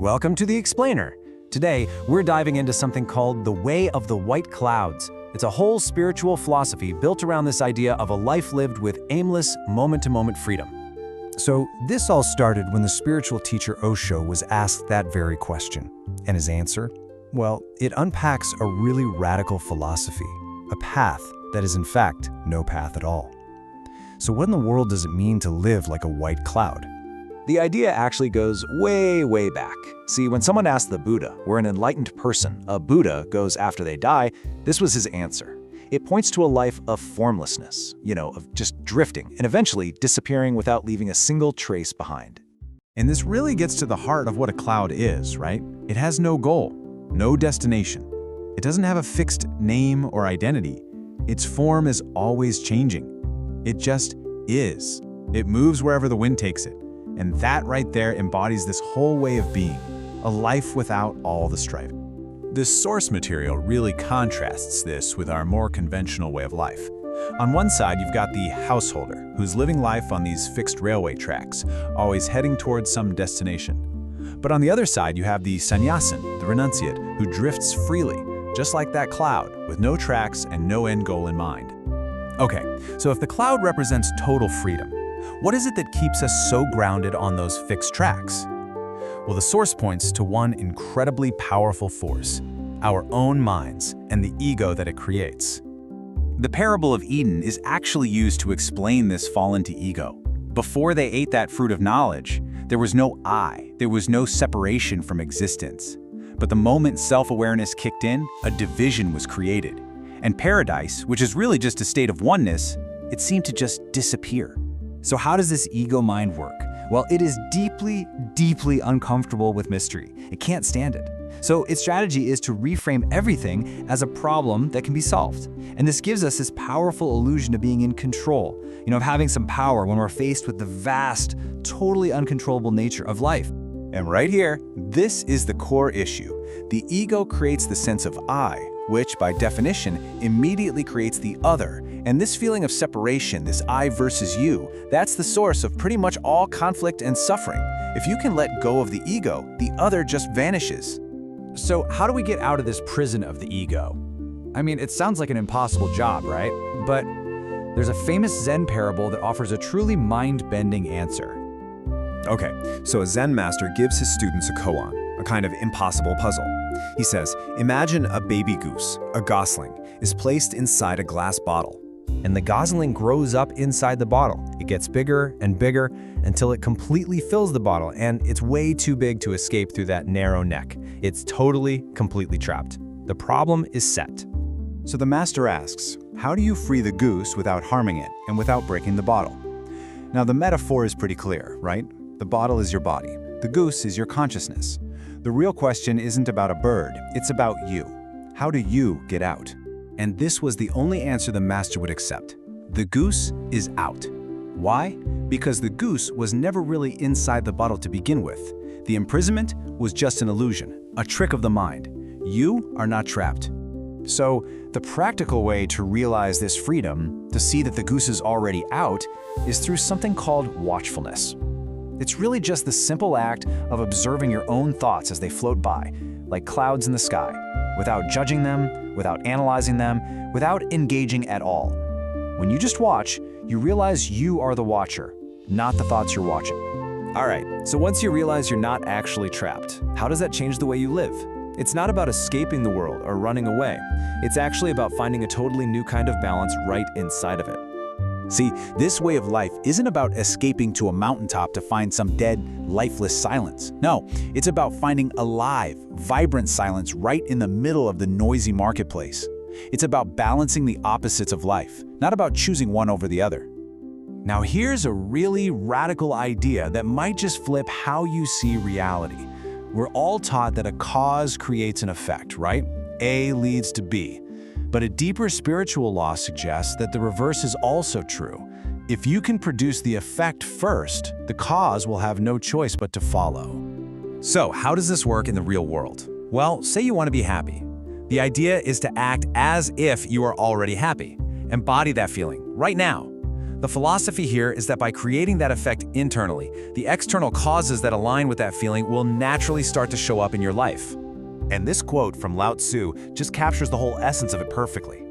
Welcome to The Explainer. Today, we're diving into something called the Way of the White Clouds. It's a whole spiritual philosophy built around this idea of a life lived with aimless, moment-to-moment freedom. So, this all started when the spiritual teacher Osho was asked that very question. And his answer? Well, it unpacks a really radical philosophy, a path that is in fact no path at all. So what in the world does it mean to live like a white cloud? The idea actually goes way, way back. See, when someone asked the Buddha, where an enlightened person, a Buddha, goes after they die, this was his answer. It points to a life of formlessness, of just drifting and eventually disappearing without leaving a single trace behind. And this really gets to the heart of what a cloud is, right? It has no goal, no destination. It doesn't have a fixed name or identity. Its form is always changing. It just is. It moves wherever the wind takes it. And that right there embodies this whole way of being, a life without all the strife. This source material really contrasts this with our more conventional way of life. On one side, you've got the householder, who's living life on these fixed railway tracks, always heading towards some destination. But on the other side, you have the sannyasin, the renunciate, who drifts freely, just like that cloud, with no tracks and no end goal in mind. Okay, so if the cloud represents total freedom, what is it that keeps us so grounded on those fixed tracks? Well, the source points to one incredibly powerful force, our own minds and the ego that it creates. The parable of Eden is actually used to explain this fall into ego. Before they ate that fruit of knowledge, there was no I, there was no separation from existence. But the moment self-awareness kicked in, a division was created. And paradise, which is really just a state of oneness, it seemed to just disappear. So how does this ego mind work? Well, it is deeply, deeply uncomfortable with mystery. It can't stand it. So its strategy is to reframe everything as a problem that can be solved. And this gives us this powerful illusion of being in control, of having some power when we're faced with the vast, totally uncontrollable nature of life. And right here, this is the core issue. The ego creates the sense of I, which by definition immediately creates the other. And this feeling of separation, this I versus you, that's the source of pretty much all conflict and suffering. If you can let go of the ego, the other just vanishes. So how do we get out of this prison of the ego? I mean, it sounds like an impossible job, right? But there's a famous Zen parable that offers a truly mind-bending answer. Okay, so a Zen master gives his students a koan, a kind of impossible puzzle. He says, imagine a baby goose, a gosling, is placed inside a glass bottle. And the gosling grows up inside the bottle. It gets bigger and bigger until it completely fills the bottle, and it's way too big to escape through that narrow neck. It's totally, completely trapped. The problem is set. So the master asks, how do you free the goose without harming it and without breaking the bottle? Now the metaphor is pretty clear, right? The bottle is your body. The goose is your consciousness. The real question isn't about a bird, it's about you. How do you get out? And this was the only answer the master would accept. The goose is out. Why? Because the goose was never really inside the bottle to begin with. The imprisonment was just an illusion, a trick of the mind. You are not trapped. So, the practical way to realize this freedom, to see that the goose is already out, is through something called watchfulness. It's really just the simple act of observing your own thoughts as they float by, like clouds in the sky, without judging them, without analyzing them, without engaging at all. When you just watch, you realize you are the watcher, not the thoughts you're watching. All right, so once you realize you're not actually trapped, how does that change the way you live? It's not about escaping the world or running away. It's actually about finding a totally new kind of balance right inside of it. See, this way of life isn't about escaping to a mountaintop to find some dead, lifeless silence. No, it's about finding alive, vibrant silence right in the middle of the noisy marketplace. It's about balancing the opposites of life, not about choosing one over the other. Now here's a really radical idea that might just flip how you see reality. We're all taught that a cause creates an effect, right? A leads to B. But a deeper spiritual law suggests that the reverse is also true. If you can produce the effect first, the cause will have no choice but to follow. So how does this work in the real world? Well, say you want to be happy. The idea is to act as if you are already happy. Embody that feeling right now. The philosophy here is that by creating that effect internally, the external causes that align with that feeling will naturally start to show up in your life. And this quote from Lao Tzu just captures the whole essence of it perfectly.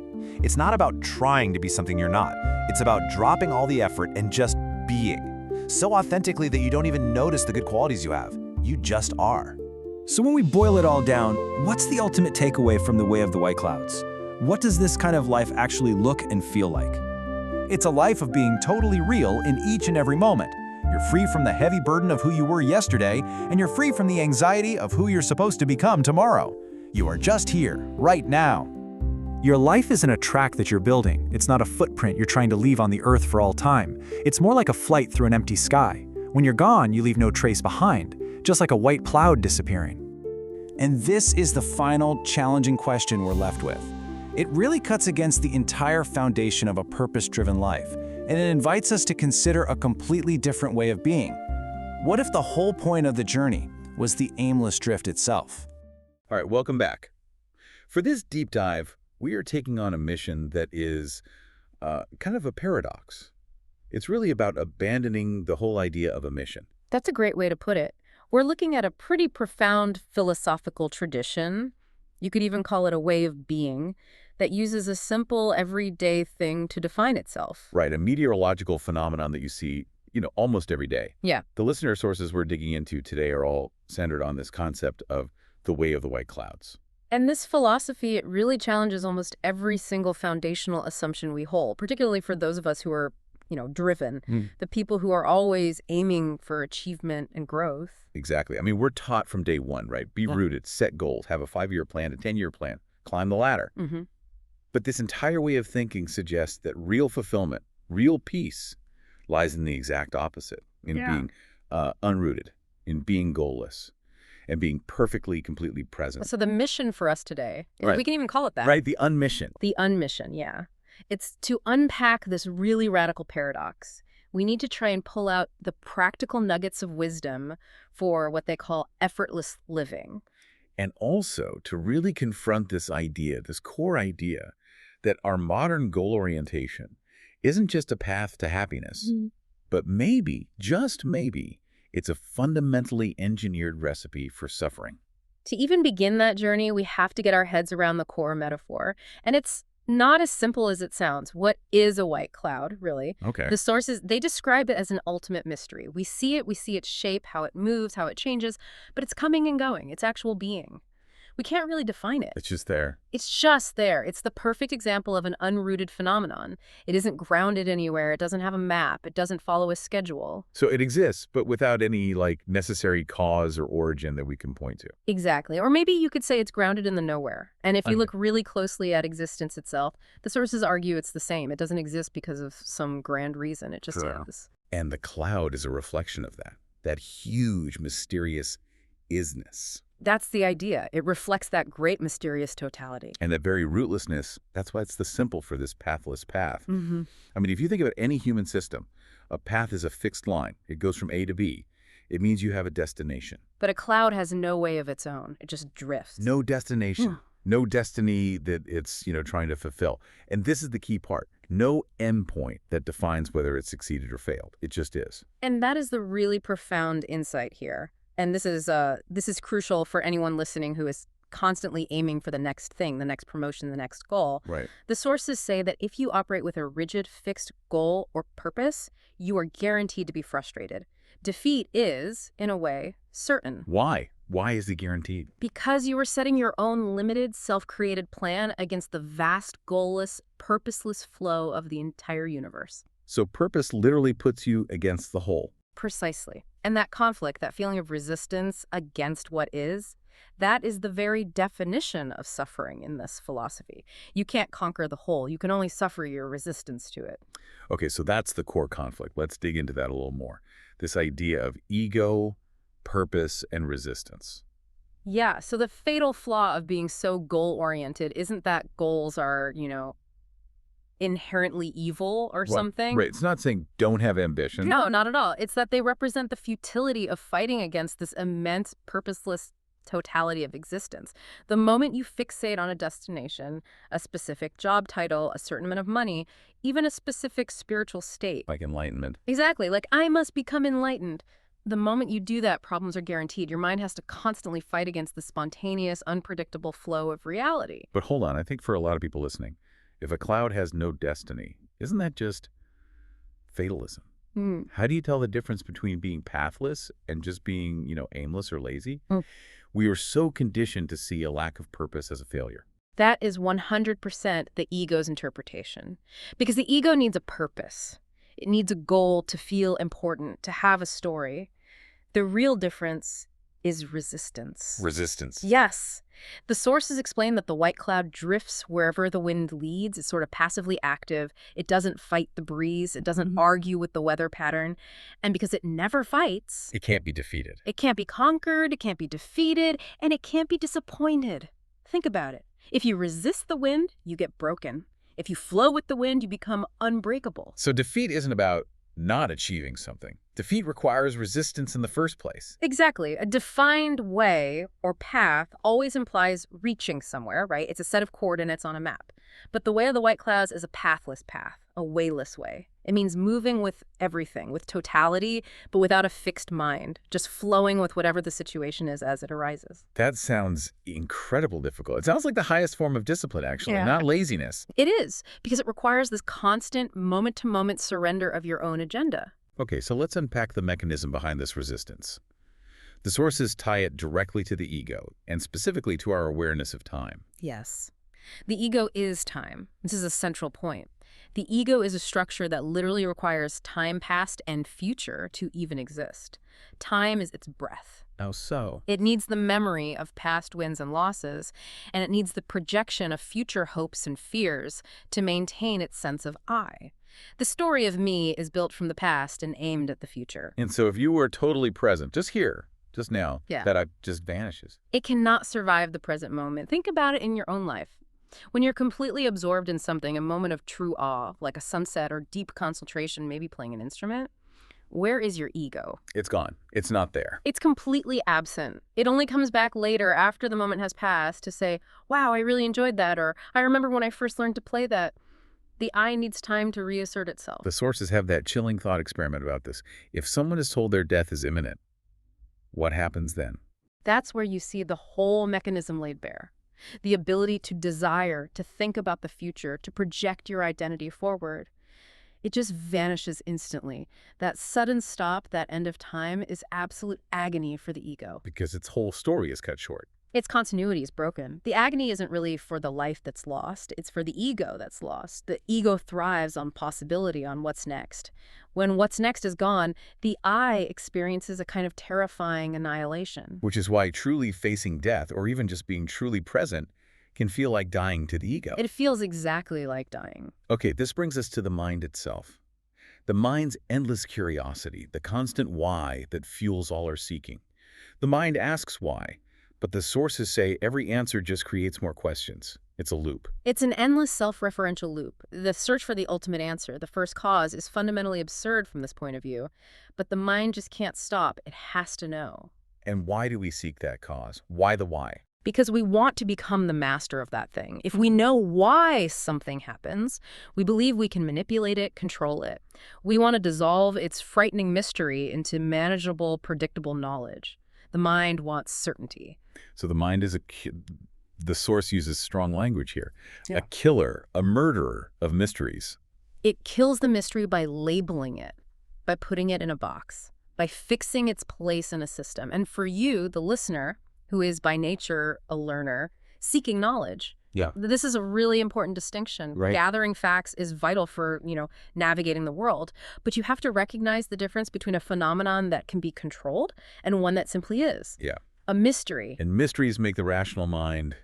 It's not about trying to be something you're not. It's about dropping all the effort and just being. So authentically that you don't even notice the good qualities you have. You just are. So when we boil it all down, what's the ultimate takeaway from the Way of the White Clouds? What does this kind of life actually look and feel like? It's a life of being totally real in each and every moment. You're free from the heavy burden of who you were yesterday, and you're free from the anxiety of who you're supposed to become tomorrow. You are just here, right now. Your life isn't a track that you're building. It's not a footprint you're trying to leave on the earth for all time. It's more like a flight through an empty sky. When you're gone, you leave no trace behind, just like a white cloud disappearing. And this is the final challenging question we're left with. It really cuts against the entire foundation of a purpose-driven life, and it invites us to consider a completely different way of being. What if the whole point of the journey was the aimless drift itself? All right, welcome back. For this deep dive, we are taking on a mission that is kind of a paradox. It's really about abandoning the whole idea of a mission. That's a great way to put it. We're looking at a pretty profound philosophical tradition. You could even call it a way of being that uses a simple, everyday thing to define itself. Right, a meteorological phenomenon that you see, almost every day. Yeah. The listener sources we're digging into today are all centered on this concept of the Way of the White Clouds. And this philosophy, it really challenges almost every single foundational assumption we hold, particularly for those of us who are, driven, the people who are always aiming for achievement and growth. Exactly. I mean, we're taught from day one, right? Be rooted, set goals, have a 5-year plan, a 10-year plan, climb the ladder. Mm-hmm. But this entire way of thinking suggests that real fulfillment, real peace, lies in the exact opposite, in being unrooted, in being goalless, and being perfectly, completely present. So the mission for us today, Right. we can even call it that. Right, the unmission. The unmission, yeah. It's to unpack this really radical paradox. We need to try and pull out the practical nuggets of wisdom for what they call effortless living. And also to really confront this idea, this core idea, that our modern goal orientation isn't just a path to happiness, but maybe, just maybe, it's a fundamentally engineered recipe for suffering. To even begin that journey, we have to get our heads around the core metaphor. And it's not as simple as it sounds. What is a white cloud, really? Okay. The sources, they describe it as an ultimate mystery. We see its shape, how it moves, how it changes, but it's coming and going. It's actual being. We can't really define it. It's just there. It's just there. It's the perfect example of an unrooted phenomenon. It isn't grounded anywhere. It doesn't have a map. It doesn't follow a schedule. So it exists, but without any necessary cause or origin that we can point to. Exactly. Or maybe you could say it's grounded in the nowhere. And if you look really closely at existence itself, the sources argue it's the same. It doesn't exist because of some grand reason. It just is. And the cloud is a reflection of that huge, mysterious isness. That's the idea. It reflects that great mysterious totality. And that very rootlessness, that's why it's the symbol for this pathless path. Mm-hmm. I mean, if you think about any human system, a path is a fixed line. It goes from A to B. It means you have a destination. But a cloud has no way of its own. It just drifts. No destination. No destiny that it's, trying to fulfill. And this is the key part. No endpoint that defines whether it succeeded or failed. It just is. And that is the really profound insight here. And this is crucial for anyone listening who is constantly aiming for the next thing, the next promotion, the next goal. Right. The sources say that if you operate with a rigid, fixed goal or purpose, you are guaranteed to be frustrated. Defeat is, in a way, certain. Why? Why is it guaranteed? Because you are setting your own limited, self-created plan against the vast, goalless, purposeless flow of the entire universe. So purpose literally puts you against the whole. Precisely. And that conflict, that feeling of resistance against what is, that is the very definition of suffering in this philosophy. You can't conquer the whole. You can only suffer your resistance to it. Okay, so that's the core conflict. Let's dig into that a little more. This idea of ego, purpose, and resistance. Yeah, so the fatal flaw of being so goal-oriented isn't that goals are, inherently evil or something. Right. It's not saying don't have ambition. No, not at all. It's that they represent the futility of fighting against this immense, purposeless totality of existence. The moment you fixate on a destination, a specific job title, a certain amount of money, even a specific spiritual state. Like enlightenment. Exactly, like I must become enlightened. The moment you do that, problems are guaranteed. Your mind has to constantly fight against the spontaneous, unpredictable flow of reality. But hold on, I think for a lot of people listening, if a cloud has no destiny, isn't that just fatalism? How do you tell the difference between being pathless and just being, aimless or lazy? We are so conditioned to see a lack of purpose as a failure. That is 100% the ego's interpretation. Because the ego needs a purpose. It needs a goal to feel important, to have a story. The real difference is resistance. Resistance. Yes. The sources explain that the white cloud drifts wherever the wind leads. It's sort of passively active. It doesn't fight the breeze. It doesn't argue with the weather pattern. And because it never fights, It can't be defeated. it can't be conquered, it can't be defeated, and it can't be disappointed. Think about it. If you resist the wind, you get broken. If you flow with the wind, you become unbreakable. So defeat isn't about not achieving something. Defeat requires resistance in the first place. Exactly. A defined way or path always implies reaching somewhere, right? It's a set of coordinates on a map. But the way of the white clouds is a pathless path, a wayless way. It means moving with everything, with totality, but without a fixed mind, just flowing with whatever the situation is as it arises. That sounds incredibly difficult. It sounds like the highest form of discipline, actually, Yeah. not laziness. It is, because it requires this constant moment-to-moment surrender of your own agenda. Okay, so let's unpack the mechanism behind this resistance. The sources tie it directly to the ego, and specifically to our awareness of time. Yes. The ego is time. This is a central point. The ego is a structure that literally requires time past and future to even exist. Time is its breath. How so? It needs the memory of past wins and losses, and it needs the projection of future hopes and fears to maintain its sense of I. The story of me is built from the past and aimed at the future. And so if you were totally present, just here, just now, Yeah. that just vanishes. It cannot survive the present moment. Think about it in your own life. When you're completely absorbed in something, a moment of true awe, like a sunset or deep concentration, maybe playing an instrument, where is your ego? It's gone. It's not there. It's completely absent. It only comes back later after the moment has passed to say, wow, I really enjoyed that, or I remember when I first learned to play that. The I needs time to reassert itself. The sources have that chilling thought experiment about this. If someone is told their death is imminent, what happens then? That's where you see the whole mechanism laid bare. The ability to desire, to think about the future, to project your identity forward. It just vanishes instantly. That sudden stop, that end of time, is absolute agony for the ego. Because its whole story is cut short. Its continuity is broken. The agony isn't really for the life that's lost. It's for the ego that's lost. The ego thrives on possibility, on what's next. When what's next is gone, the I experiences a kind of terrifying annihilation. Which is why truly facing death, or even just being truly present, can feel like dying to the ego. It feels exactly like dying. Okay, this brings us to the mind itself. The mind's endless curiosity, the constant why that fuels all our seeking. The mind asks why, but the sources say every answer just creates more questions. It's a loop. It's an endless self-referential loop. The search for the ultimate answer, the first cause, is fundamentally absurd from this point of view, but the mind just can't stop. It has to know. And why do we seek that cause? Why the why? Because we want to become the master of that thing. If we know why something happens, we believe we can manipulate it, control it. We want to dissolve its frightening mystery into manageable, predictable knowledge. The mind wants certainty. So the mind is the source uses strong language here. Yeah. A killer, a murderer of mysteries. It kills the mystery by labeling it, by putting it in a box, by fixing its place in a system. And for you, the listener, who is by nature a learner, seeking knowledge. Yeah. This is a really important distinction. Right. Gathering facts is vital for, navigating the world, but you have to recognize the difference between a phenomenon that can be controlled and one that simply is. Yeah. A mystery. And mysteries make the rational mind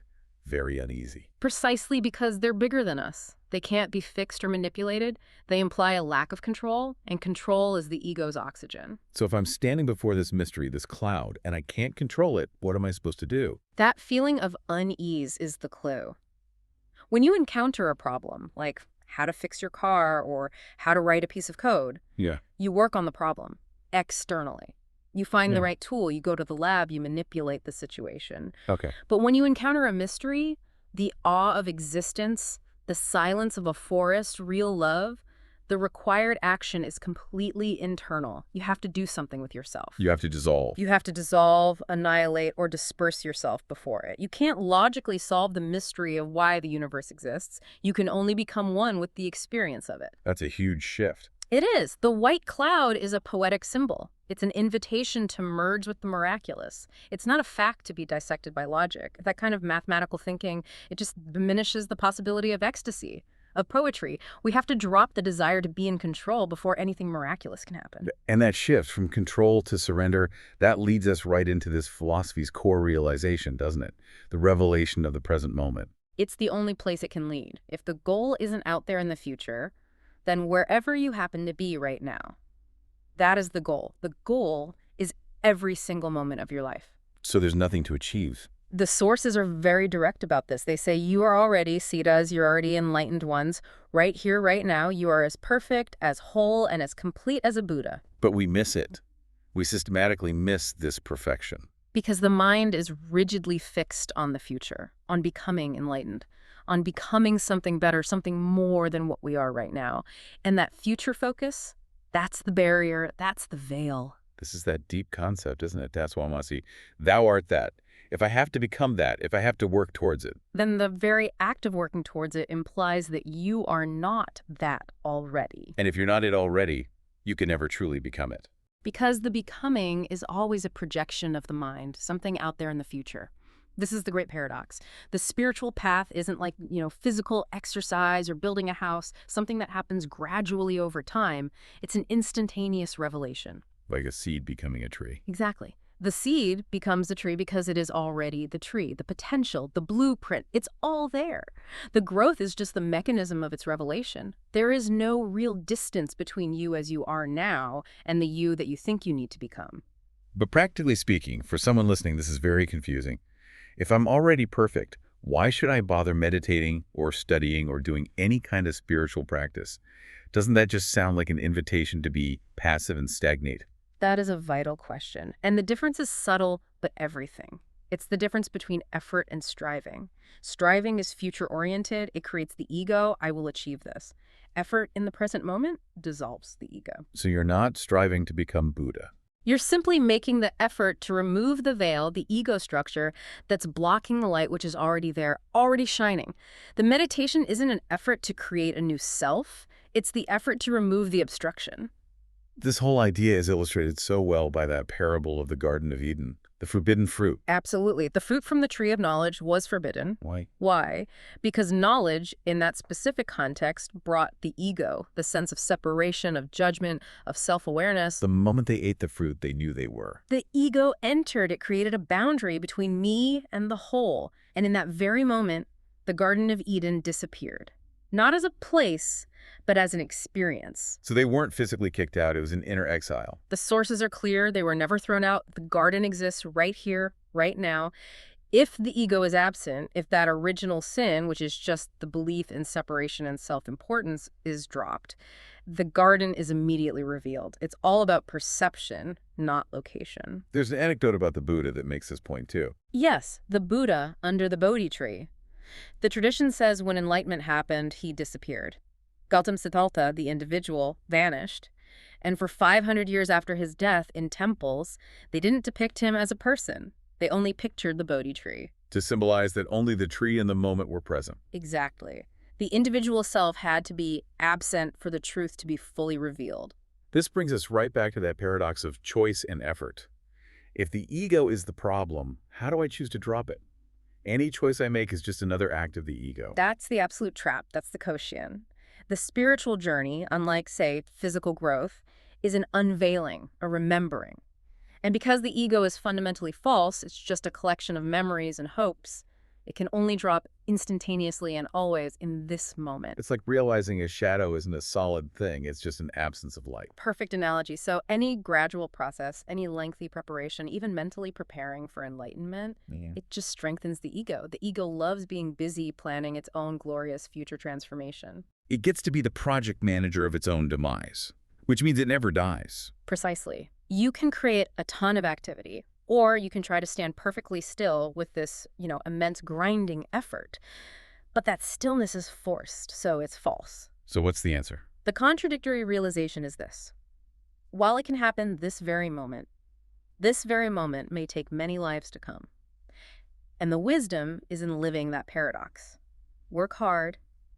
very uneasy. Precisely because they're bigger than us. They can't be fixed or manipulated. They imply a lack of control, and control is the ego's oxygen. So if I'm standing before this mystery, this cloud, and I can't control it, what am I supposed to do? That feeling of unease is the clue. When you encounter a problem, like how to fix your car or how to write a piece of code, Yeah. you work on the problem externally. You find the right tool, you go to the lab, you manipulate the situation. Okay. But when you encounter a mystery, the awe of existence, the silence of a forest, real love, the required action is completely internal. You have to do something with yourself. You have to dissolve. You have to dissolve, annihilate, or disperse yourself before it. You can't logically solve the mystery of why the universe exists. You can only become one with the experience of it. That's a huge shift. It is. The white cloud is a poetic symbol. It's an invitation to merge with the miraculous. It's not a fact to be dissected by logic. That kind of mathematical thinking, it just diminishes the possibility of ecstasy, of poetry. We have to drop the desire to be in control before anything miraculous can happen. And that shift from control to surrender, that leads us right into this philosophy's core realization, doesn't it? The revelation of the present moment. It's the only place it can lead. If the goal isn't out there in the future, then wherever you happen to be right now, that is the goal. The goal is every single moment of your life. So there's nothing to achieve. The sources are very direct about this. They say you are already, Siddhas, you're already enlightened ones. Right here, right now, you are as perfect, as whole, and as complete as a Buddha. But we miss it. We systematically miss this perfection. Because the mind is rigidly fixed on the future, on becoming enlightened, on becoming something better, something more than what we are right now. And that future focus, that's the barrier, that's the veil. This is that deep concept, isn't it? Tatswamasi. Thou art that. If I have to become that, if I have to work towards it. Then the very act of working towards it implies that you are not that already. And if you're not it already, you can never truly become it. Because the becoming is always a projection of the mind, something out there in the future. This is the great paradox. The spiritual path isn't like, physical exercise or building a house, something that happens gradually over time. It's an instantaneous revelation. Like a seed becoming a tree. Exactly. The seed becomes the tree because it is already the tree. The potential, the blueprint, it's all there. The growth is just the mechanism of its revelation. There is no real distance between you as you are now and the you that you think you need to become. But practically speaking, for someone listening, this is very confusing. If I'm already perfect, why should I bother meditating or studying or doing any kind of spiritual practice? Doesn't that just sound like an invitation to be passive and stagnate? That is a vital question. And the difference is subtle, but everything. It's the difference between effort and striving. Striving is future-oriented. It creates the ego. I will achieve this. Effort in the present moment dissolves the ego. So you're not striving to become Buddha. You're simply making the effort to remove the veil, the ego structure, that's blocking the light which is already there, already shining. The meditation isn't an effort to create a new self. It's the effort to remove the obstruction. This whole idea is illustrated so well by that parable of the Garden of Eden, the forbidden fruit. Absolutely. The fruit from the tree of knowledge was forbidden. Why? Why? Because knowledge, in that specific context, brought the ego, the sense of separation, of judgment, of self-awareness. The moment they ate the fruit, they knew they were. The ego entered. It created a boundary between me and the whole. And in that very moment, the Garden of Eden disappeared. Not as a place, but as an experience. So they weren't physically kicked out. It was an inner exile. The sources are clear. They were never thrown out. The garden exists right here, right now. If the ego is absent, if that original sin, which is just the belief in separation and self-importance, is dropped, the garden is immediately revealed. It's all about perception, not location. There's an anecdote about the Buddha that makes this point too. Yes, the Buddha under the Bodhi tree. The tradition says when enlightenment happened, he disappeared. Gautam Siddhartha, the individual, vanished. And for 500 years after his death in temples, they didn't depict him as a person. They only pictured the Bodhi tree. To symbolize that only the tree and the moment were present. Exactly. The individual self had to be absent for the truth to be fully revealed. This brings us right back to that paradox of choice and effort. If the ego is the problem, how do I choose to drop it? Any choice I make is just another act of the ego. That's the absolute trap. That's the Koshian. The spiritual journey, unlike, say, physical growth, is an unveiling, a remembering. And because the ego is fundamentally false, it's just a collection of memories and hopes, it can only drop instantaneously and always in this moment. It's like realizing a shadow isn't a solid thing. It's just an absence of light. Perfect analogy. So any gradual process, any lengthy preparation, even mentally preparing for enlightenment, it just strengthens the ego. The ego loves being busy planning its own glorious future transformation. It gets to be the project manager of its own demise, which means it never dies. Precisely. You can create a ton of activity, or you can try to stand perfectly still with this, immense grinding effort. But that stillness is forced, so it's false. So what's the answer? The contradictory realization is this. While it can happen this very moment may take many lives to come. And the wisdom is in living that paradox. Work hard,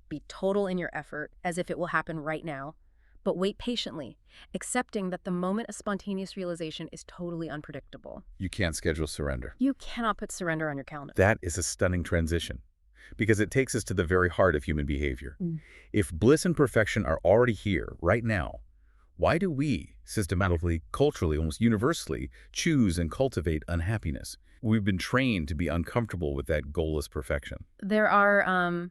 be total in your effort, as if it will happen right now, but wait patiently, accepting that the moment of spontaneous realization is totally unpredictable. You can't schedule surrender. You cannot put surrender on your calendar. That is a stunning transition, because it takes us to the very heart of human behavior. If bliss and perfection are already here, right now, why do we, systematically, culturally, almost universally, choose and cultivate unhappiness? We've been trained to be uncomfortable with that goalless perfection. There are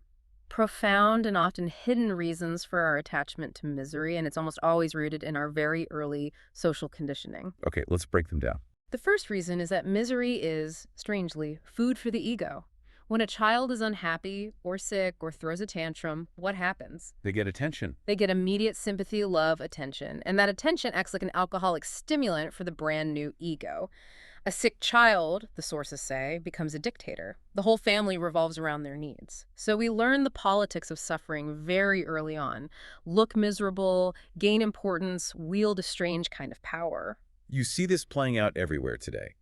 profound and often hidden reasons for our attachment to misery, and it's almost always rooted in our very early social conditioning. Okay, let's break them down. The first reason is that misery is, strangely, food for the ego. When a child is unhappy or sick or throws a tantrum, what happens? They get attention. They get immediate sympathy, love, attention. And that attention acts like an alcoholic stimulant for the brand new ego. A sick child, the sources say, becomes a dictator. The whole family revolves around their needs. So we learn the politics of suffering very early on. Look miserable, gain importance, wield a strange kind of power. You see this playing out everywhere today.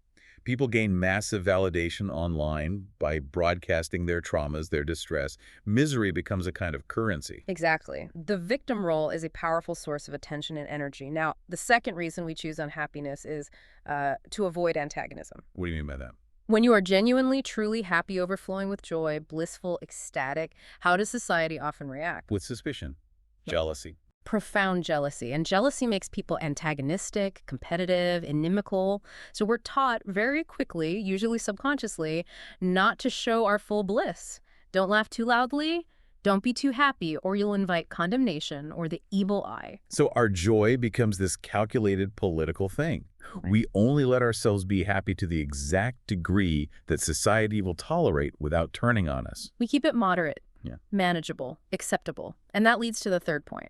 People gain massive validation online by broadcasting their traumas, their distress. Misery becomes a kind of currency. Exactly. The victim role is a powerful source of attention and energy. Now, the second reason we choose unhappiness is to avoid antagonism. What do you mean by that? When you are genuinely, truly happy, overflowing with joy, blissful, ecstatic, how does society often react? With suspicion, jealousy. Profound jealousy. And jealousy makes people antagonistic, competitive, inimical. So we're taught very quickly, usually subconsciously, not to show our full bliss. Don't laugh too loudly. Don't be too happy, or you'll invite condemnation or the evil eye. So our joy becomes this calculated political thing. Right. We only let ourselves be happy to the exact degree that society will tolerate without turning on us. We keep it moderate, Yeah. manageable, acceptable. And that leads to the third point.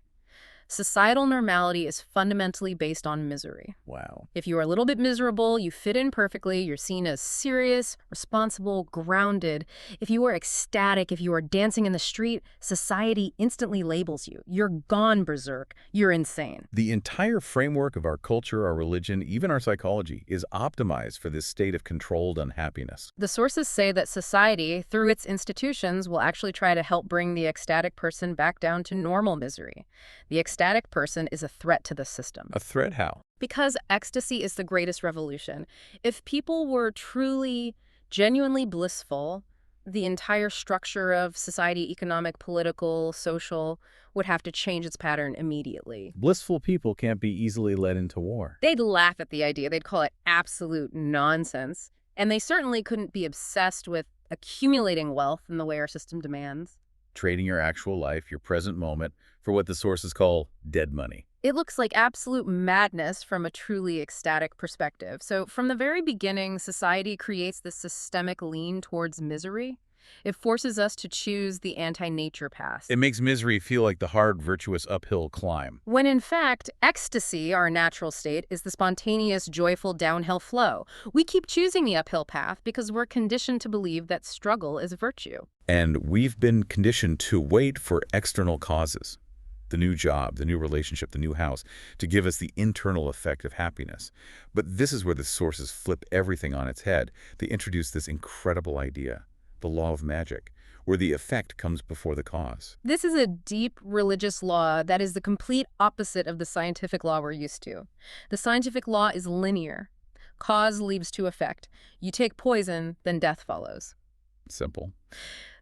Societal normality is fundamentally based on misery. Wow. If you are a little bit miserable, you fit in perfectly, you're seen as serious, responsible, grounded. If you are ecstatic, if you are dancing in the street, society instantly labels you. You're gone berserk. You're insane. The entire framework of our culture, our religion, even our psychology is optimized for this state of controlled unhappiness. The sources say that society, through its institutions, will actually try to help bring the ecstatic person back down to normal misery. The ecstatic person is a threat to the system. A threat how? Because ecstasy is the greatest revolution. If people were truly, genuinely blissful, the entire structure of society, economic, political, social, would have to change its pattern immediately. Blissful people can't be easily led into war. They'd laugh at the idea. They'd call it absolute nonsense. And they certainly couldn't be obsessed with accumulating wealth in the way our system demands. Trading your actual life, your present moment, for what the sources call dead money. It looks like absolute madness from a truly ecstatic perspective. So from the very beginning, society creates this systemic lean towards misery. It forces us to choose the anti-nature path. It makes misery feel like the hard, virtuous uphill climb. When in fact, ecstasy, our natural state, is the spontaneous, joyful downhill flow. We keep choosing the uphill path because we're conditioned to believe that struggle is virtue. And we've been conditioned to wait for external causes. The new job, the new relationship, the new house, to give us the internal effect of happiness. But this is where the sources flip everything on its head. They introduce this incredible idea, the law of magic, where the effect comes before the cause. This is a deep religious law that is the complete opposite of the scientific law we're used to. The scientific law is linear. Cause leads to effect. You take poison, then death follows. Simple.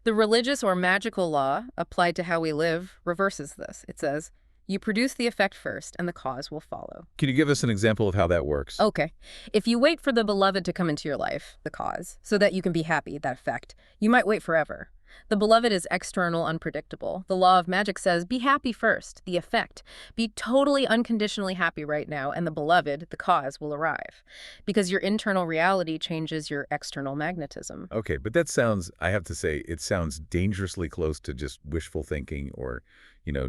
The religious or magical law, applied to how we live, reverses this. It says, you produce the effect first, and the cause will follow. Can you give us an example of how that works? Okay. If you wait for the beloved to come into your life, the cause, so that you can be happy, that effect, you might wait forever. The beloved is external, unpredictable. The law of magic says, be happy first, the effect. Be totally unconditionally happy right now, and the beloved, the cause, will arrive. Because your internal reality changes your external magnetism. Okay, but that sounds, I have to say, it sounds dangerously close to just wishful thinking or,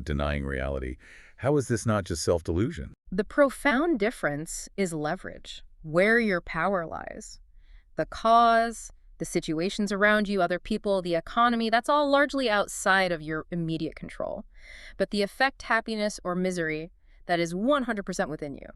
denying reality. How is this not just self-delusion? The profound difference is leverage, where your power lies. The cause, the situations around you, other people, the economy, that's all largely outside of your immediate control. But the effect, happiness, or misery, that is 100% within you.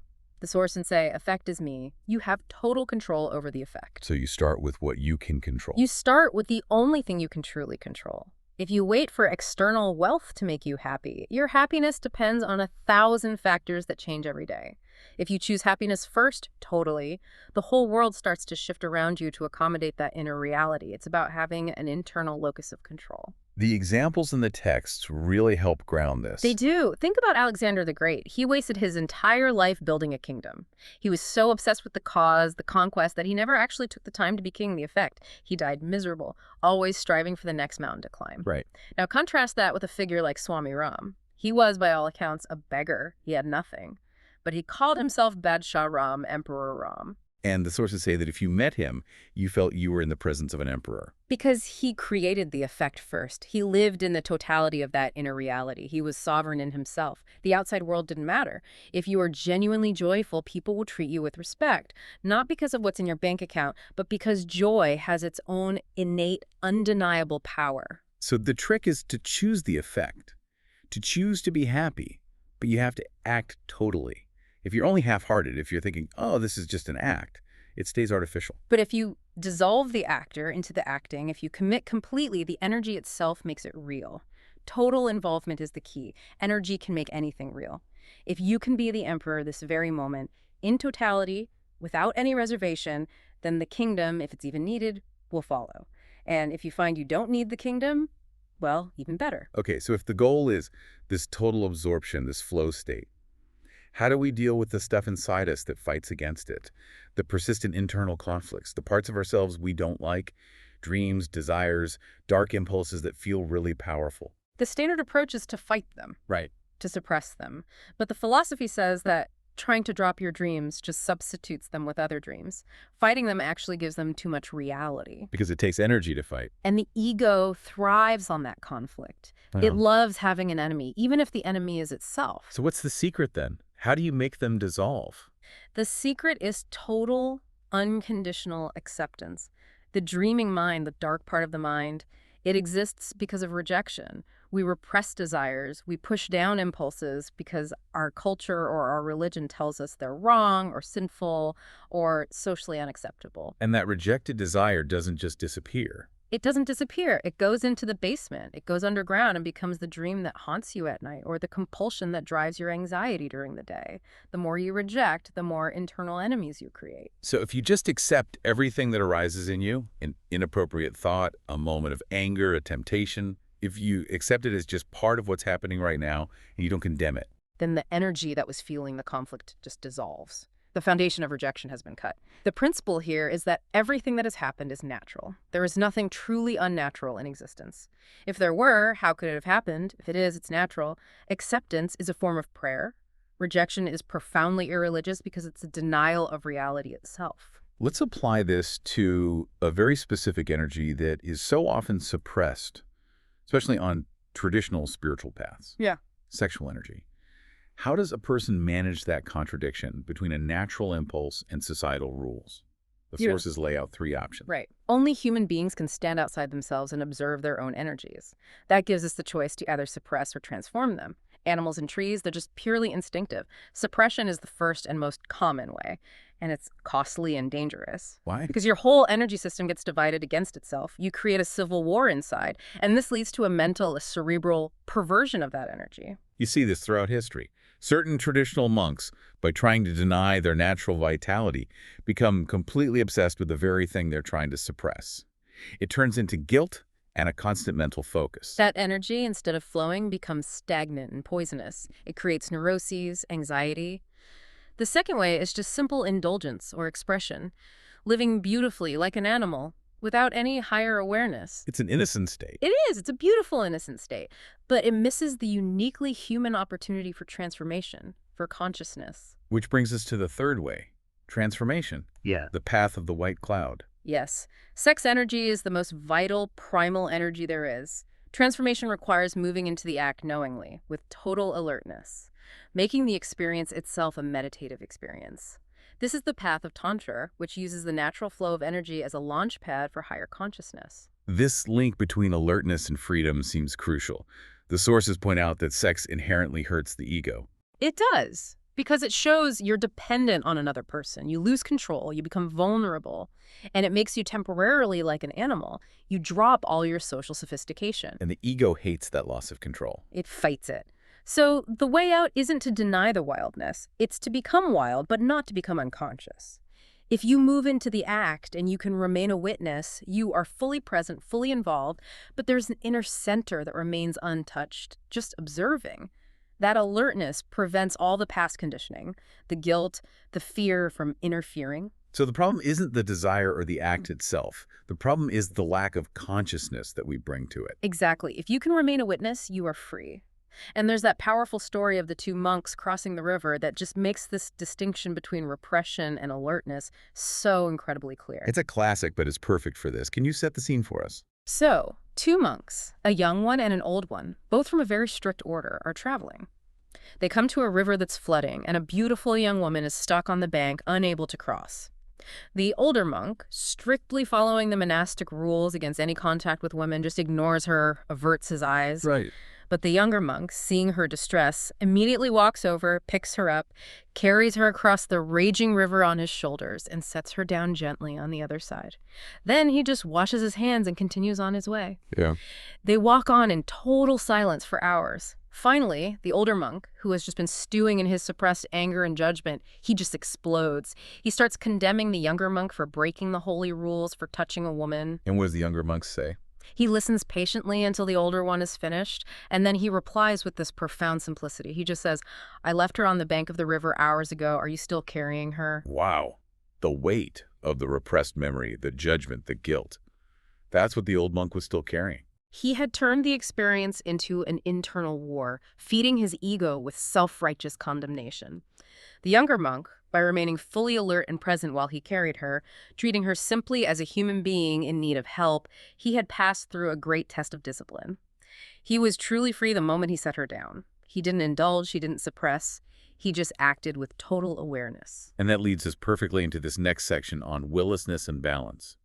The source and say, effect is me. You have total control over the effect. So you start with what you can control. You start with the only thing you can truly control. If you wait for external wealth to make you happy, your happiness depends on 1,000 factors that change every day. If you choose happiness first, totally, the whole world starts to shift around you to accommodate that inner reality. It's about having an internal locus of control. The examples in the texts really help ground this. They do. Think about Alexander the Great. He wasted his entire life building a kingdom. He was so obsessed with the cause, the conquest, that he never actually took the time to be king. The effect, he died miserable, always striving for the next mountain to climb. Right. Now contrast that with a figure like Swami Ram. He was, by all accounts, a beggar. He had nothing. But he called himself Badshah Ram, Emperor Ram. And the sources say that if you met him, you felt you were in the presence of an emperor. Because he created the effect first. He lived in the totality of that inner reality. He was sovereign in himself. The outside world didn't matter. If you are genuinely joyful, people will treat you with respect. Not because of what's in your bank account, but because joy has its own innate, undeniable power. So the trick is to choose the effect, to choose to be happy, but you have to act totally. If you're only half-hearted, if you're thinking, oh, this is just an act, it stays artificial. But if you dissolve the actor into the acting, if you commit completely, the energy itself makes it real. Total involvement is the key. Energy can make anything real. If you can be the emperor this very moment, in totality, without any reservation, then the kingdom, if it's even needed, will follow. And if you find you don't need the kingdom, well, even better. Okay, so if the goal is this total absorption, this flow state, how do we deal with the stuff inside us that fights against it? The persistent internal conflicts, the parts of ourselves we don't like, dreams, desires, dark impulses that feel really powerful. The standard approach is to fight them. Right. To suppress them. But the philosophy says that trying to drop your dreams just substitutes them with other dreams. Fighting them actually gives them too much reality. Because it takes energy to fight. And the ego thrives on that conflict. It loves having an enemy, even if the enemy is itself. So what's the secret then? How do you make them dissolve? The secret is total, unconditional acceptance. The dreaming mind, the dark part of the mind, it exists because of rejection. We repress desires. We push down impulses because our culture or our religion tells us they're wrong or sinful or socially unacceptable. And that rejected desire doesn't just disappear. It doesn't disappear. It goes into the basement. It goes underground and becomes the dream that haunts you at night or the compulsion that drives your anxiety during the day. The more you reject, the more internal enemies you create. So if you just accept everything that arises in you, an inappropriate thought, a moment of anger, a temptation, if you accept it as just part of what's happening right now and you don't condemn it, then the energy that was fueling the conflict just dissolves. The foundation of rejection has been cut. The principle here is that everything that has happened is natural. There is nothing truly unnatural in existence. If there were, how could it have happened? If it is, it's natural. Acceptance is a form of prayer. Rejection is profoundly irreligious because it's a denial of reality itself. let's apply this to a very specific energy that is so often suppressed, especially on traditional spiritual paths. Yeah. Sexual energy. How does a person manage that contradiction between a natural impulse and societal rules? The sources lay out 3 options. Right. Only human beings can stand outside themselves and observe their own energies. That gives us the choice to either suppress or transform them. Animals and trees, they're just purely instinctive. Suppression is the first and most common way, and it's costly and dangerous. Why? Because your whole energy system gets divided against itself. You create a civil war inside, and this leads to a cerebral perversion of that energy. You see this throughout history. Certain traditional monks, by trying to deny their natural vitality, become completely obsessed with the very thing they're trying to suppress. It turns into guilt and a constant mental focus. That energy, instead of flowing, becomes stagnant and poisonous. It creates neuroses, anxiety. The second way is just simple indulgence or expression, living beautifully like an animal, without any higher awareness. It's an innocent state. It is. It's a beautiful, innocent state. But it misses the uniquely human opportunity for transformation, for consciousness. Which brings us to the third way, transformation. Yeah. The path of the white cloud. Yes. Sex energy is the most vital, primal energy there is. Transformation requires moving into the act knowingly, with total alertness. making the experience itself a meditative experience. This is the path of Tantra, which uses the natural flow of energy as a launch pad for higher consciousness. This link between alertness and freedom seems crucial. The sources point out that sex inherently hurts the ego. It does, because it shows you're dependent on another person. You lose control, you become vulnerable, and it makes you temporarily like an animal. You drop all your social sophistication. And the ego hates that loss of control. It fights it. So the way out isn't to deny the wildness. It's to become wild, but not to become unconscious. If you move into the act and you can remain a witness, you are fully present, fully involved, but there's an inner center that remains untouched, just observing. That alertness prevents all the past conditioning, the guilt, the fear from interfering. So the problem isn't the desire or the act itself. The problem is the lack of consciousness that we bring to it. Exactly. If you can remain a witness, you are free. And there's that powerful story of the two monks crossing the river that just makes this distinction between repression and alertness so incredibly clear. It's a classic, but it's perfect for this. Can you set the scene for us? So, two monks, a young one and an old one, both from a very strict order, are traveling. They come to a river that's flooding, and a beautiful young woman is stuck on the bank, unable to cross. The older monk, strictly following the monastic rules against any contact with women, just ignores her, averts his eyes. Right. But the younger monk, seeing her distress, immediately walks over, picks her up, carries her across the raging river on his shoulders, and sets her down gently on the other side. Then he just washes his hands and continues on his way. Yeah. They walk on in total silence for hours. Finally, the older monk, who has just been stewing in his suppressed anger and judgment, he just explodes. He starts condemning the younger monk for breaking the holy rules, for touching a woman. And what does the younger monk say? He listens patiently until the older one is finished, and then he replies with this profound simplicity. He just says, "I left her on the bank of the river hours ago. Are you still carrying her?" Wow. The weight of the repressed memory, the judgment, the guilt. That's what the old monk was still carrying. He had turned the experience into an internal war, feeding his ego with self-righteous condemnation. The younger monk, by remaining fully alert and present while he carried her, treating her simply as a human being in need of help, he had passed through a great test of discipline. He was truly free the moment he set her down. He didn't indulge, he didn't suppress. He just acted with total awareness. And that leads us perfectly into this next section on willlessness and balance.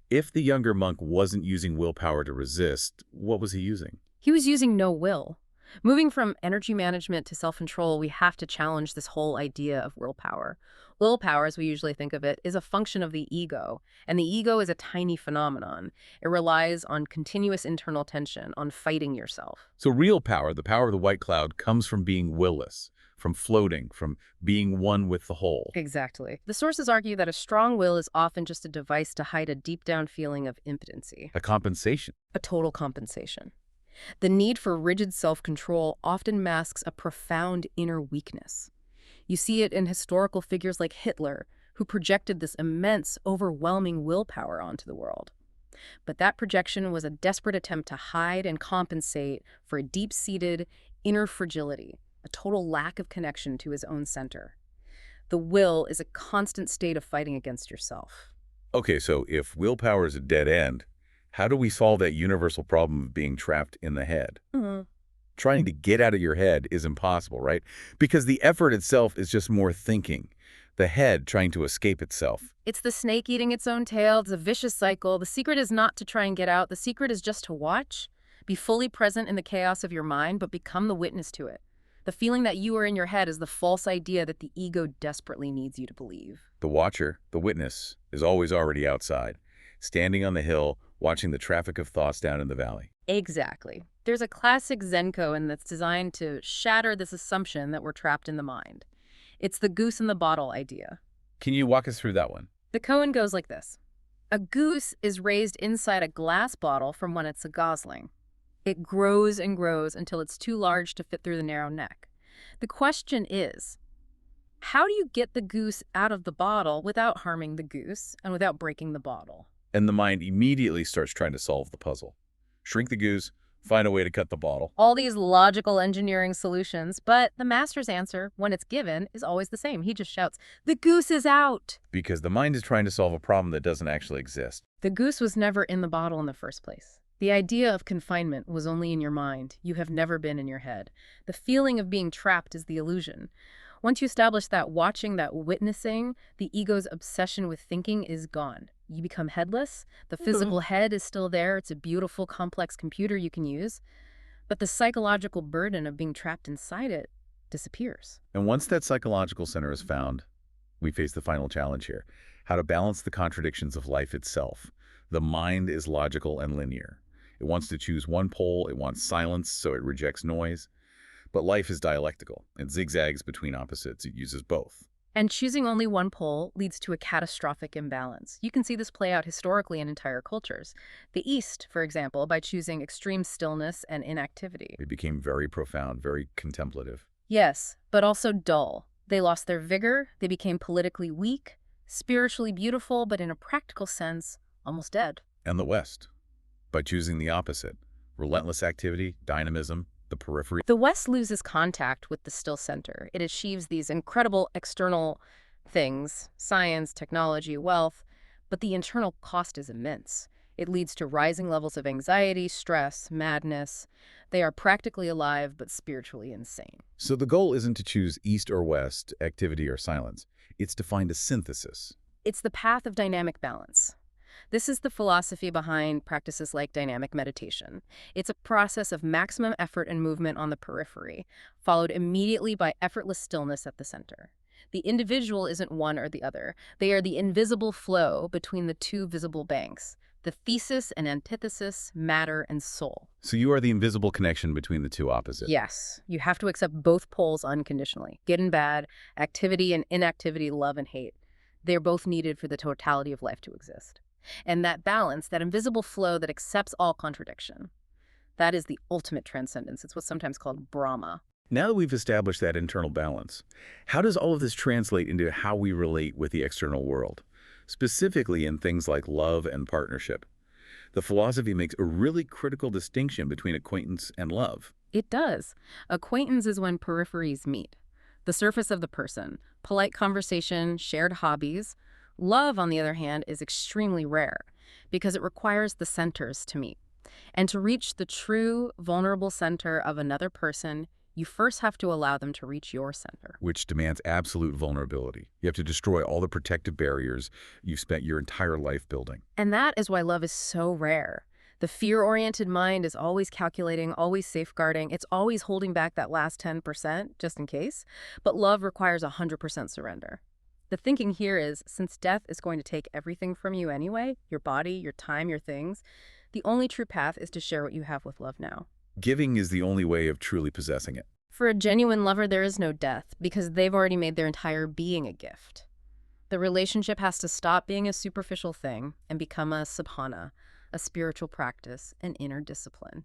If the younger monk wasn't using willpower to resist, what was he using? He was using no will. Moving from energy management to self-control, we have to challenge this whole idea of willpower. Willpower, as we usually think of it, is a function of the ego, and the ego is a tiny phenomenon. It relies on continuous internal tension, on fighting yourself. So real power, the power of the white cloud, comes from being willless, from floating, from being one with the whole. Exactly. The sources argue that a strong will is often just a device to hide a deep-down feeling of impotency. A compensation. A total compensation. The need for rigid self-control often masks a profound inner weakness. You see it in historical figures like Hitler, who projected this immense, overwhelming willpower onto the world. But that projection was a desperate attempt to hide and compensate for a deep-seated inner fragility, a total lack of connection to his own center. The will is a constant state of fighting against yourself. Okay, so if willpower is a dead end, how do we solve that universal problem of being trapped in the head? Trying to get out of your head is impossible, right? Because the effort itself is just more thinking. The head trying to escape itself. It's the snake eating its own tail. It's a vicious cycle. The secret is not to try and get out. The secret is just to watch, be fully present in the chaos of your mind, but become the witness to it. The feeling that you are in your head is the false idea that the ego desperately needs you to believe. The watcher, the witness, is always already outside, standing on the hill, watching the traffic of thoughts down in the valley. Exactly. There's a classic Zen koan that's designed to shatter this assumption that we're trapped in the mind. It's the goose in the bottle idea. Can you walk us through that one? The koan goes like this. A goose is raised inside a glass bottle from when it's a gosling. It grows and grows until it's too large to fit through the narrow neck. The question is, how do you get the goose out of the bottle without harming the goose and without breaking the bottle? And the mind immediately starts trying to solve the puzzle. Shrink the goose, find a way to cut the bottle. All these logical engineering solutions, but the master's answer, when it's given, is always the same. He just shouts, "The goose is out!" Because the mind is trying to solve a problem that doesn't actually exist. The goose was never in the bottle in the first place. The idea of confinement was only in your mind. You have never been in your head. The feeling of being trapped is the illusion. Once you establish that watching, that witnessing, the ego's obsession with thinking is gone. You become headless. The physical head is still there. It's a beautiful, complex computer you can use. But the psychological burden of being trapped inside it disappears. And once that psychological center is found, we face the final challenge here: how to balance the contradictions of life itself. The mind is logical and linear. It wants to choose one pole, it wants silence, so it rejects noise. But life is dialectical. It zigzags between opposites. It uses both. And choosing only one pole leads to a catastrophic imbalance. You can see this play out historically in entire cultures. The East, for example, by choosing extreme stillness and inactivity. It became very profound, very contemplative. Yes, but also dull. They lost their vigor, they became politically weak, spiritually beautiful, but in a practical sense, almost dead. And the West, by choosing the opposite: relentless activity, dynamism, the periphery. The West loses contact with the still center. It achieves these incredible external things, science, technology, wealth, but the internal cost is immense. It leads to rising levels of anxiety, stress, madness. They are practically alive, but spiritually insane. So the goal isn't to choose East or West, activity or silence. It's to find a synthesis. It's the path of dynamic balance. This is the philosophy behind practices like dynamic meditation. It's a process of maximum effort and movement on the periphery, followed immediately by effortless stillness at the center. The individual isn't one or the other. They are the invisible flow between the two visible banks, the thesis and antithesis, matter and soul. So you are the invisible connection between the two opposites. Yes, you have to accept both poles unconditionally. Good and bad, activity and inactivity, love and hate. They're both needed for the totality of life to exist. And that balance, that invisible flow that accepts all contradiction, that is the ultimate transcendence. It's what's sometimes called Brahma. Now that we've established that internal balance, how does all of this translate into how we relate with the external world, specifically in things like love and partnership? The philosophy makes a really critical distinction between acquaintance and love. It does. Acquaintance is when peripheries meet. The surface of the person, polite conversation, shared hobbies. Love, on the other hand, is extremely rare because it requires the centers to meet. And to reach the true, vulnerable center of another person, you first have to allow them to reach your center. Which demands absolute vulnerability. You have to destroy all the protective barriers you've spent your entire life building. And that is why love is so rare. The fear-oriented mind is always calculating, always safeguarding. It's always holding back that last 10% just in case. But love requires 100% surrender. The thinking here is, since death is going to take everything from you anyway, your body, your time, your things, the only true path is to share what you have with love now. Giving is the only way of truly possessing it. For a genuine lover, there is no death because they've already made their entire being a gift. The relationship has to stop being a superficial thing and become a sadhana, a spiritual practice, an inner discipline.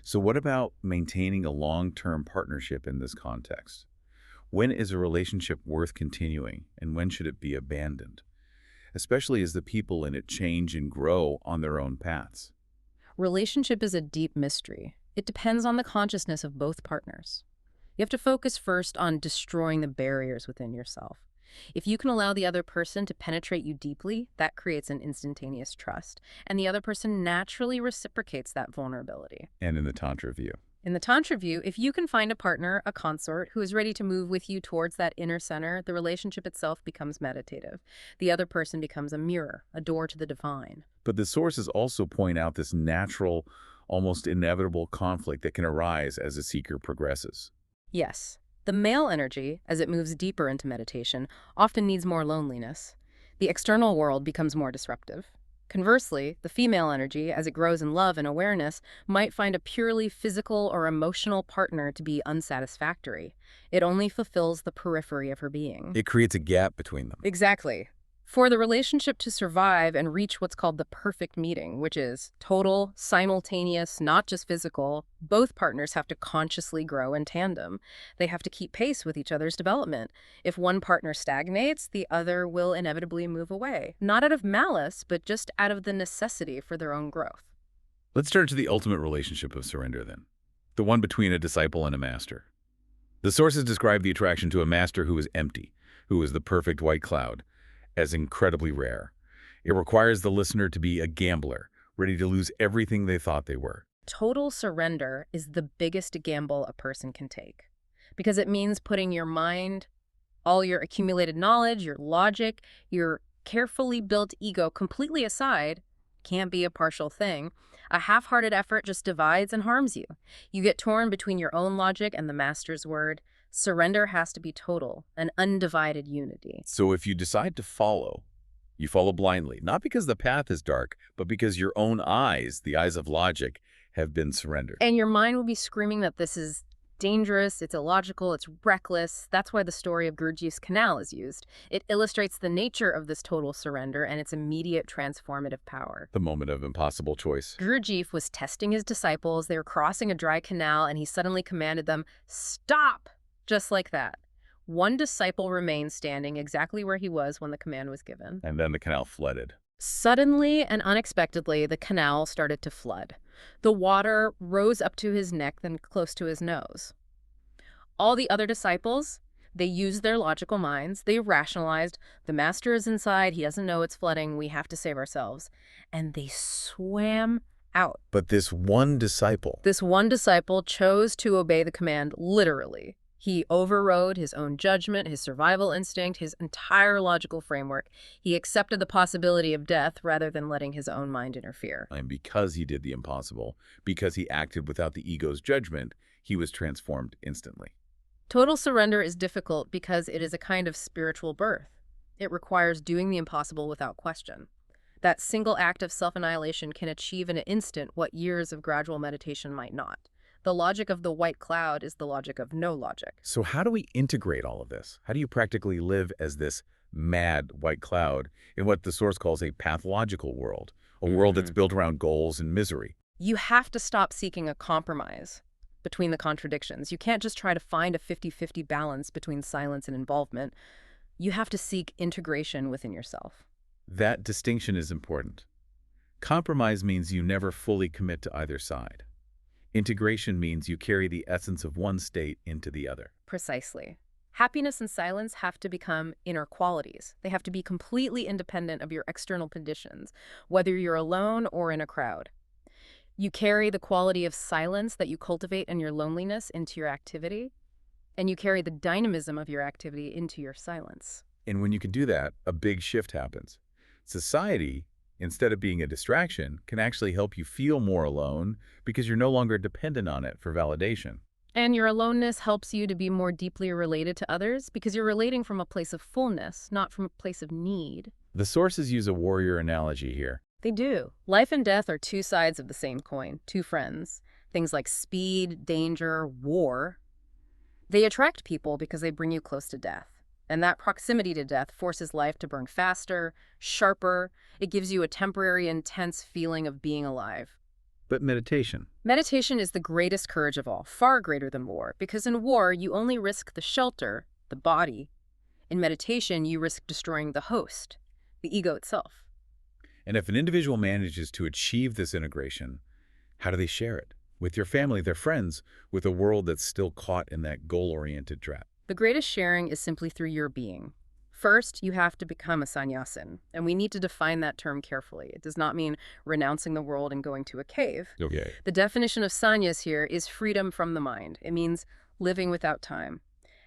So what about maintaining a long-term partnership in this context? When is a relationship worth continuing, and when should it be abandoned? Especially as the people in it change and grow on their own paths. Relationship is a deep mystery. It depends on the consciousness of both partners. You have to focus first on destroying the barriers within yourself. If you can allow the other person to penetrate you deeply, that creates an instantaneous trust, and the other person naturally reciprocates that vulnerability. And in the Tantra view. In the Tantra view, if you can find a partner, a consort, who is ready to move with you towards that inner center, the relationship itself becomes meditative. The other person becomes a mirror, a door to the divine. But the sources also point out this natural, almost inevitable conflict that can arise as a seeker progresses. Yes. The male energy, as it moves deeper into meditation, often needs more loneliness. The external world becomes more disruptive. Conversely, the female energy, as it grows in love and awareness, might find a purely physical or emotional partner to be unsatisfactory. It only fulfills the periphery of her being. It creates a gap between them. Exactly. For the relationship to survive and reach what's called the perfect meeting, which is total, simultaneous, not just physical, both partners have to consciously grow in tandem. They have to keep pace with each other's development. If one partner stagnates, the other will inevitably move away. Not out of malice, but just out of the necessity for their own growth. Let's turn to the ultimate relationship of surrender then. The one between a disciple and a master. The sources describe the attraction to a master who is empty, who is the perfect white cloud, as incredibly rare. It requires the listener to be a gambler, ready to lose everything they thought they were. Total surrender is the biggest gamble a person can take because it means putting your mind, all your accumulated knowledge, your logic, your carefully built ego completely aside. Can't be a partial thing. A half-hearted effort just divides and harms you. You get torn between your own logic and the master's word. Surrender has to be total, an undivided unity. So if you decide to follow, you follow blindly, not because the path is dark, but because your own eyes, the eyes of logic, have been surrendered. And your mind will be screaming that this is dangerous, it's illogical, it's reckless. That's why the story of Gurdjieff's canal is used. It illustrates the nature of this total surrender and its immediate transformative power. The moment of impossible choice. Gurdjieff was testing his disciples. They were crossing a dry canal, and he suddenly commanded them, "Stop!" Just like that. One disciple remained standing exactly where he was when the command was given. And then the canal flooded. Suddenly and unexpectedly, the canal started to flood. The water rose up to his neck, then close to his nose. All the other disciples, they used their logical minds. They rationalized, the master is inside, he doesn't know it's flooding, we have to save ourselves. And they swam out. But this one disciple chose to obey the command literally. He overrode his own judgment, his survival instinct, his entire logical framework. He accepted the possibility of death rather than letting his own mind interfere. And because he did the impossible, because he acted without the ego's judgment, he was transformed instantly. Total surrender is difficult because it is a kind of spiritual birth. It requires doing the impossible without question. That single act of self-annihilation can achieve in an instant what years of gradual meditation might not. The logic of the white cloud is the logic of no logic. So how do we integrate all of this? How do you practically live as this mad white cloud in what the Source calls a pathological world, a world that's built around goals and misery? You have to stop seeking a compromise between the contradictions. You can't just try to find a 50-50 balance between silence and involvement. You have to seek integration within yourself. That distinction is important. Compromise means you never fully commit to either side. Integration means you carry the essence of one state into the other. Precisely. Happiness and silence have to become inner qualities. They have to be completely independent of your external conditions, whether you're alone or in a crowd. You carry the quality of silence that you cultivate in your loneliness into your activity, and you carry the dynamism of your activity into your silence. And when you can do that, a big shift happens. Society, instead of being a distraction, can actually help you feel more alone because you're no longer dependent on it for validation. And your aloneness helps you to be more deeply related to others because you're relating from a place of fullness, not from a place of need. The Sources use a warrior analogy here. They do. Life and death are two sides of the same coin, two friends. Things like speed, danger, war. They attract people because they bring you close to death. And that proximity to death forces life to burn faster, sharper. It gives you a temporary, intense feeling of being alive. But meditation. Meditation is the greatest courage of all, far greater than war, because in war, you only risk the shelter, the body. In meditation, you risk destroying the host, the ego itself. And if an individual manages to achieve this integration, how do they share it? With your family, their friends, with a world that's still caught in that goal-oriented trap. The greatest sharing is simply through your being. First, you have to become a sannyasin, and we need to define that term carefully. It does not mean renouncing the world and going to a cave. Okay. The definition of sannyas here is freedom from the mind. It means living without time,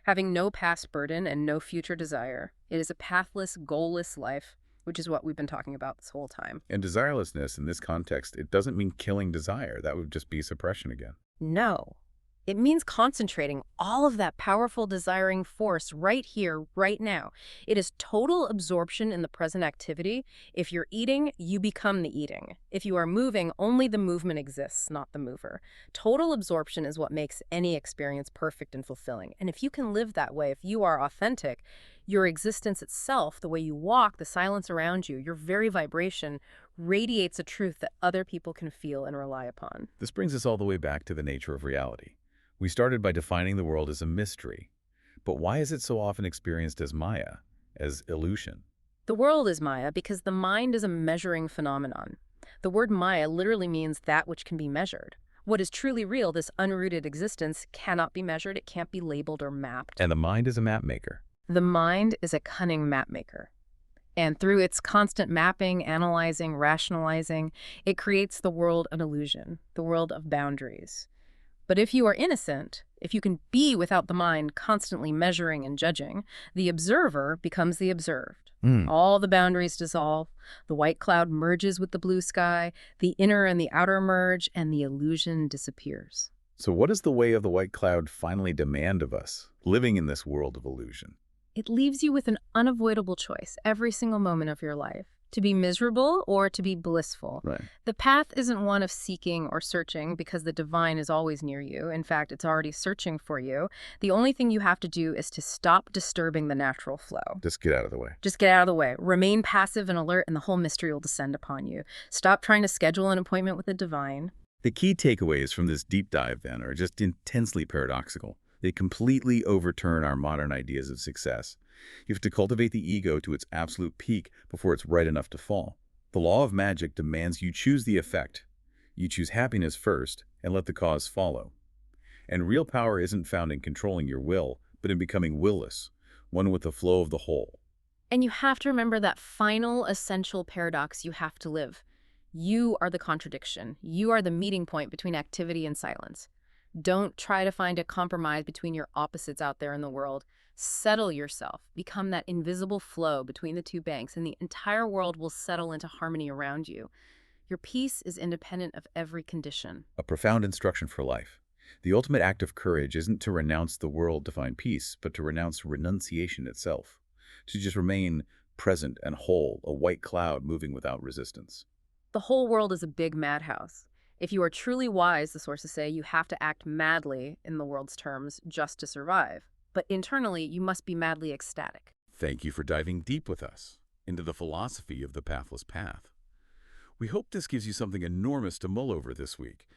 having no past burden and no future desire. It is a pathless, goalless life, which is what we've been talking about this whole time. And desirelessness in this context, it doesn't mean killing desire. That would just be suppression again. No. It means concentrating all of that powerful desiring force right here, right now. It is total absorption in the present activity. If you're eating, you become the eating. If you are moving, only the movement exists, not the mover. Total absorption is what makes any experience perfect and fulfilling. And if you can live that way, if you are authentic, your existence itself, the way you walk, the silence around you, your very vibration radiates a truth that other people can feel and rely upon. This brings us all the way back to the nature of reality. We started by defining the world as a mystery. But why is it so often experienced as Maya, as illusion? The world is Maya because the mind is a measuring phenomenon. The word Maya literally means that which can be measured. What is truly real, this unrooted existence, cannot be measured. It can't be labeled or mapped. And the mind is a map maker. The mind is a cunning map maker. And through its constant mapping, analyzing, rationalizing, it creates the world an illusion, the world of boundaries. But if you are innocent, if you can be without the mind constantly measuring and judging, the observer becomes the observed. All the boundaries dissolve, the white cloud merges with the blue sky, the inner and the outer merge, and the illusion disappears. So what does the way of the white cloud finally demand of us, living in this world of illusion? It leaves you with an unavoidable choice every single moment of your life, to be miserable or to be blissful. Right. The path isn't one of seeking or searching because the divine is always near you. In fact, it's already searching for you. The only thing you have to do is to stop disturbing the natural flow. Just get out of the way. Just get out of the way. Remain passive and alert, and the whole mystery will descend upon you. Stop trying to schedule an appointment with the divine. The key takeaways from this deep dive, then, are just intensely paradoxical. They completely overturn our modern ideas of success. You have to cultivate the ego to its absolute peak before it's right enough to fall. The law of magic demands you choose the effect. You choose happiness first and let the cause follow. And real power isn't found in controlling your will, but in becoming willless, one with the flow of the whole. And you have to remember that final essential paradox you have to live. You are the contradiction. You are the meeting point between activity and silence. Don't try to find a compromise between your opposites out there in the world. Settle yourself. Become that invisible flow between the two banks, and the entire world will settle into harmony around you. Your peace is independent of every condition. A profound instruction for life. The ultimate act of courage isn't to renounce the world to find peace, but to renounce renunciation itself. To just remain present and whole, a white cloud moving without resistance. The whole world is a big madhouse. If you are truly wise, the sources say, you have to act madly, in the world's terms, just to survive. But internally, you must be madly ecstatic. Thank you for diving deep with us into the philosophy of the pathless path. We hope this gives you something enormous to mull over this week,